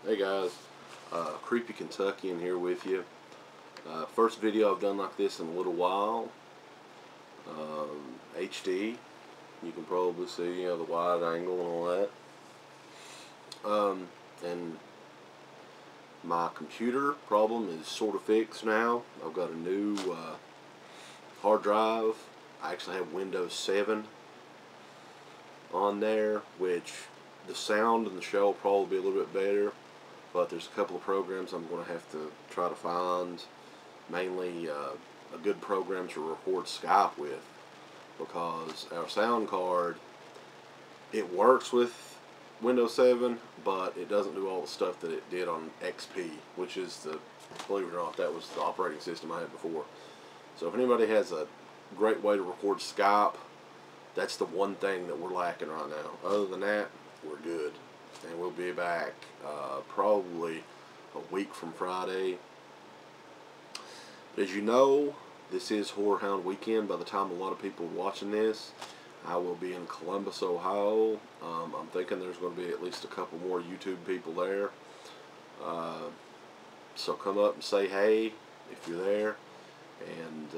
Hey guys, Creepy Kentuckian here with you. First video I've done like this in a little while. HD, you can probably see the wide angle and all that. And my computer problem is sort of fixed now. I've got a new hard drive. I actually have Windows 7 on there, which the sound in the show will probably be a little bit better. But there's a couple of programs I'm going to have to try to find, mainly a good program to record Skype with, because our sound card, it works with Windows 7, but it doesn't do all the stuff that it did on XP, which is the, believe it or not, that was the operating system I had before. So if anybody has a great way to record Skype, that's the one thing that we're lacking right now. Other than that, we're good. And we'll be back probably a week from Friday. As you know, this is Horror Hound Weekend. By the time a lot of people are watching this, I will be in Columbus, Ohio. I'm thinking there's going to be at least a couple more YouTube people there. So come up and say hey if you're there. And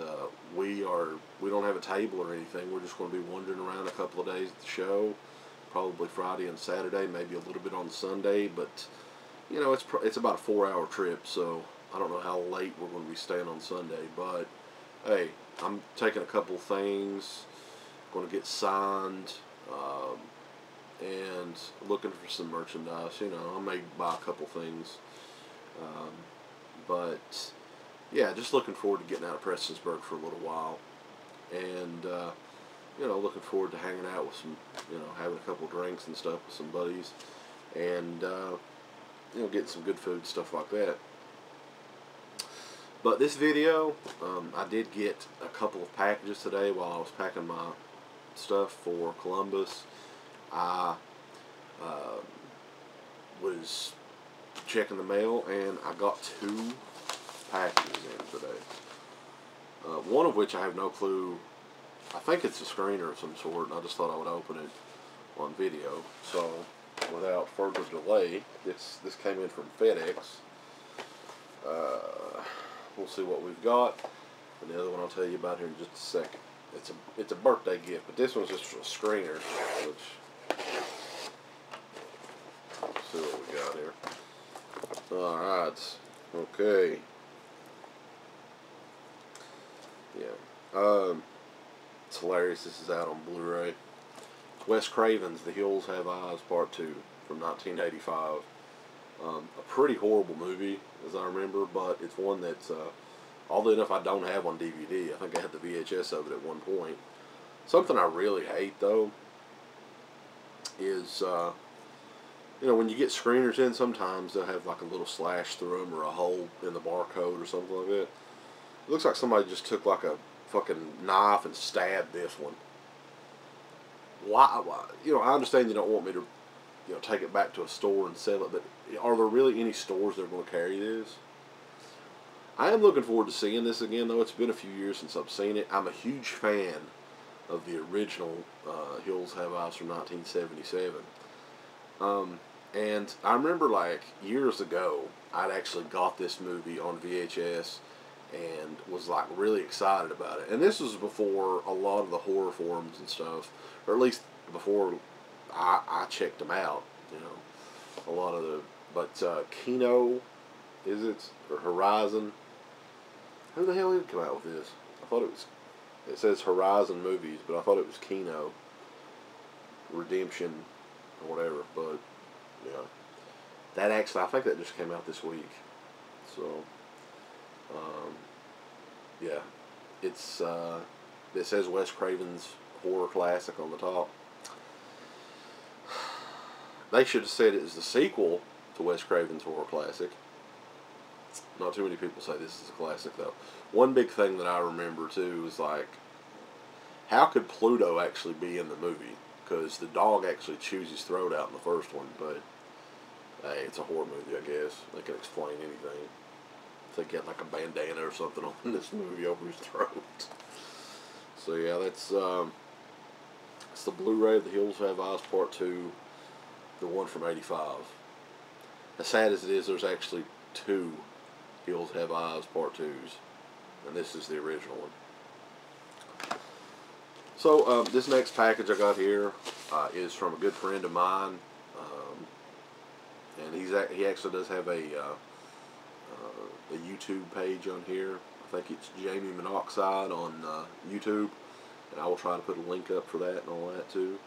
we don't have a table or anything. We're just going to be wandering around a couple of days at the show. Probably Friday and Saturday, maybe a little bit on Sunday, but you know, it's about a 4-hour trip, so I don't know how late we're going to be staying on Sunday. But hey, I'm taking a couple of things, going to get signed, and looking for some merchandise. You know, I may buy a couple things, but yeah, just looking forward to getting out of Prestonsburg for a little while, and you know, looking forward to hanging out with some, you know, having a couple of drinks and stuff with some buddies, and you know, getting some good food, stuff like that. But this video, I did get a couple of packages today while I was packing my stuff for Columbus. I was checking the mail, and I got 2 packages in today. One of which I have no clue. I think it's a screener of some sort, and I just thought I would open it on video. So, without further delay, this came in from FedEx. We'll see what we've got, and the other one I'll tell you about here in just a second. It's a birthday gift, but this one's just a screener, which, let's see what we got here. All right, okay, yeah. It's hilarious. This is out on Blu-ray. Wes Craven's The Hills Have Eyes Part 2 from 1985. A pretty horrible movie, as I remember, but it's one that's, oddly enough, I don't have on DVD. I think I had the VHS of it at one point. Something I really hate, though, is, you know, when you get screeners in, sometimes they'll have like a little slash through them or a hole in the barcode or something like that. It looks like somebody just took like a fucking knife and stabbed this one. Why? You know, I understand you don't want me to, you know, take it back to a store and sell it, but are there really any stores that are going to carry this? I am looking forward to seeing this again, though. It's been a few years since I've seen it. I'm a huge fan of the original Hills Have Eyes from 1977. And I remember, like, years ago, I'd actually got this movie on VHS and was like really excited about it. And this was before a lot of the horror forums and stuff, or at least before I checked them out, you know, a lot of the, but Kino, is it, or Horizon? Who the hell did come out with this? I thought it says Horizon Movies, but I thought it was Kino Redemption or whatever. But yeah, that actually, I think that just came out this week. So yeah, it's it says Wes Craven's horror classic on the top. They should have said it was the sequel to Wes Craven's horror classic. Not too many people say this is a classic, though. One big thing that I remember too is, like, how could Pluto actually be in the movie? Because the dog actually chews his throat out in the first one, but hey, it's a horror movie, I guess. They can explain anything. If they get like a bandana or something on this movie over his throat. So yeah, that's it's the Blu-ray of The Hills Have Eyes Part 2, the one from '85. as sad as it is, there's actually 2 Hills Have Eyes Part 2s, and this is the original one. So this next package I got here is from a good friend of mine, and he actually does have a YouTube page on here. I think it's JamieMonoxide on YouTube, and I will try to put a link up for that and all that too.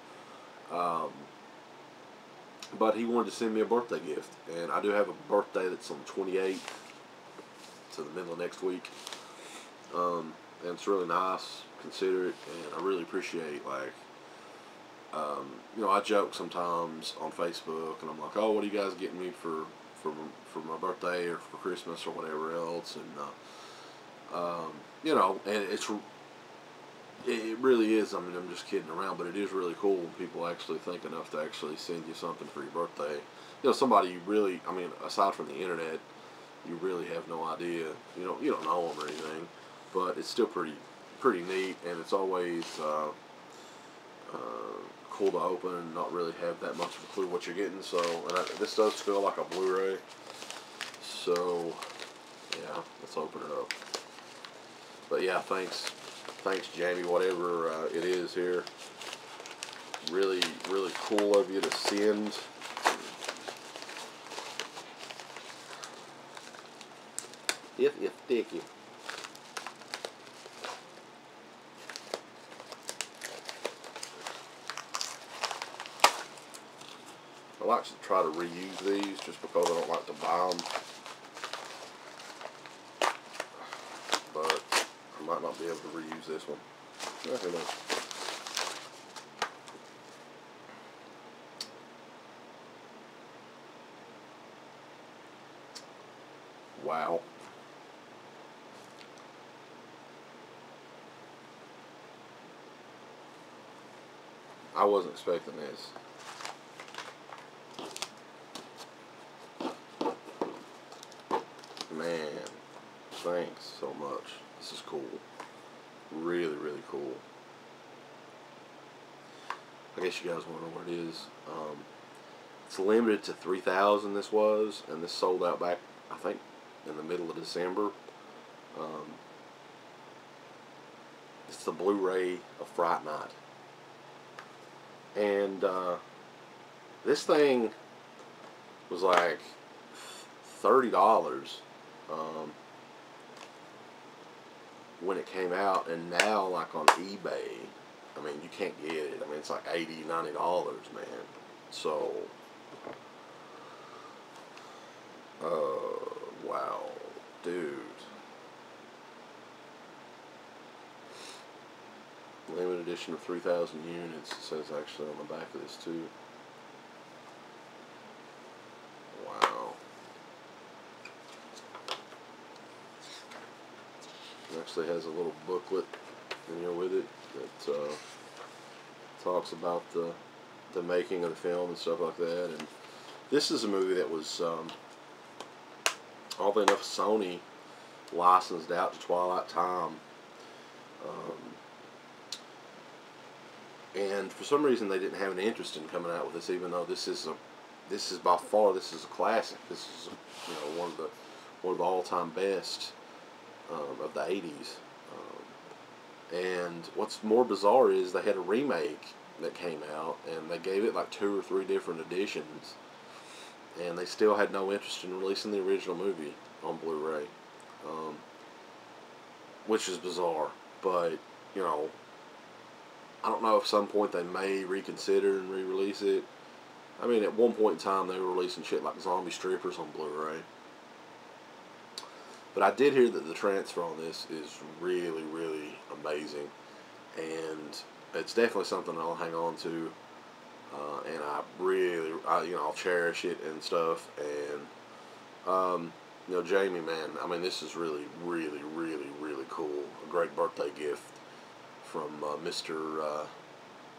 But he wanted to send me a birthday gift, and I do have a birthday that's on the 28th, to the middle of next week, and it's really nice, considerate, and I really appreciate, like, you know, I joke sometimes on Facebook, and I'm like, oh, what are you guys getting me for my birthday or for Christmas or whatever else, and you know, and it really is, I mean, I'm just kidding around, but it is really cool when people actually think enough to actually send you something for your birthday. You know, somebody you really, I mean, aside from the internet, you really have no idea, you don't know them or anything, but it's still pretty neat, and it's always cool to open and not really have that much of a clue what you're getting. So, and this does feel like a Blu-ray, so yeah, let's open it up. But yeah, thanks Jamie, whatever it is here. Really cool of you to send. It's sticky. I like to try to reuse these just because I don't like to buy them. But I might not be able to reuse this one. Who knows? Wow. I wasn't expecting this. Man, thanks so much. This is cool. Really cool. I guess you guys want to know what it is. It's limited to 3,000, this was, and this sold out back, I think, in the middle of December. It's the Blu-ray of Fright Night. And this thing was like $30 when it came out, and now, like, on eBay, I mean, you can't get it. I mean, it's like $80, $90, man. So, wow, dude. Limited edition of 3,000 units, it says actually on the back of this too. Wow. It actually has a little booklet, you know, with it that talks about the making of the film and stuff like that. And this is a movie that was, oddly enough, Sony licensed out to Twilight Time. And for some reason they didn't have an interest in coming out with this, even though this is by far, this is a classic. This is, you know, one of the all-time best of the 80s. And what's more bizarre is they had a remake that came out, and they gave it like 2 or 3 different editions, and they still had no interest in releasing the original movie on Blu-ray, which is bizarre. But, you know, I don't know if at some point they may reconsider and re-release it. I mean, at one point in time they were releasing shit like Zombie Strippers on Blu-ray. But I did hear that the transfer on this is really amazing, and it's definitely something I'll hang on to, and I'll cherish it and stuff. And you know, Jamie, man, I mean, this is really cool. A great birthday gift from Mr.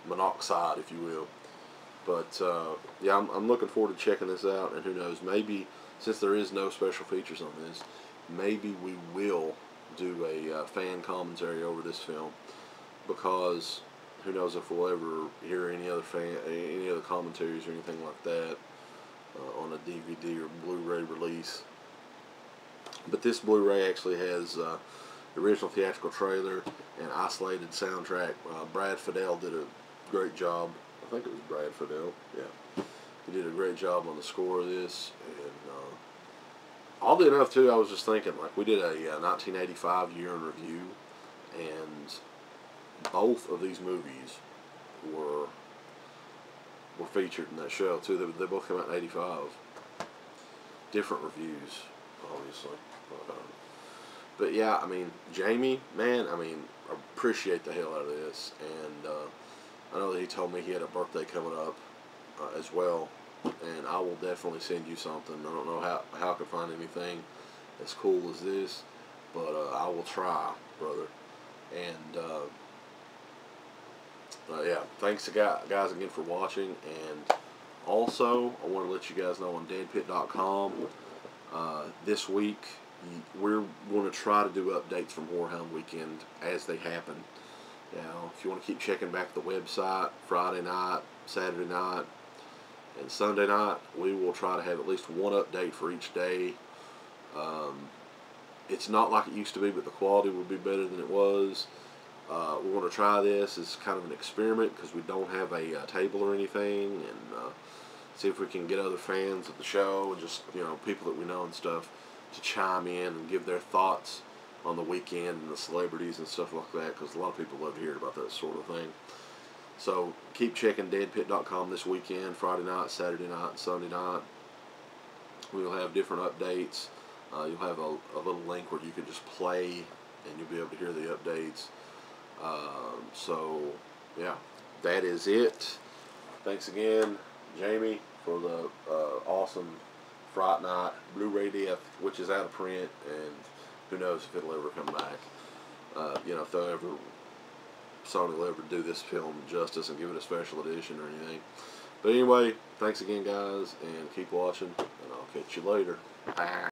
Monoxide, if you will. But yeah, I'm looking forward to checking this out, and who knows, maybe, since there is no special features on this, maybe we will do a fan commentary over this film, because who knows if we'll ever hear any other commentaries or anything like that. on a DVD or Blu-ray release. But this Blu-ray actually has the original theatrical trailer and isolated soundtrack. Brad Fiedel did a great job. I think it was Brad Fiedel. Yeah, he did a great job on the score of this. And oddly enough, too, I was just thinking, like, we did a 1985 year in review, and both of these movies were featured in that show too. They both came out in '85. Different reviews, obviously. But yeah, I mean, Jamie, man, I mean, I appreciate the hell out of this, and I know that he told me he had a birthday coming up as well, and I will definitely send you something. I don't know how I can find anything as cool as this, but I will try, brother. And yeah, thanks to guys again for watching, and also I want to let you guys know on DEADPIT.com this week we're going to try to do updates from Horrorhound Weekend as they happen. Now, if you want to keep checking back the website, Friday night, Saturday night, and Sunday night, we will try to have at least one update for each day. It's not like it used to be, but the quality will be better than it was. We're going to try this as kind of an experiment because we don't have a table or anything, and see if we can get other fans of the show and just, you know, people that we know and stuff to chime in and give their thoughts on the weekend and the celebrities and stuff like that, because a lot of people love hearing about that sort of thing. So keep checking DEADPIT.com this weekend, Friday night, Saturday night, and Sunday night. We'll have different updates. You'll have a little link where you can just play and you'll be able to hear the updates. So yeah, that is it. Thanks again, Jamie, for the awesome Fright Night Blu-ray disc, which is out of print, and who knows if it'll ever come back. You know, if they'll ever, Sony will ever do this film justice and give it a special edition or anything. But anyway, thanks again, guys, and keep watching, and I'll catch you later. Bye.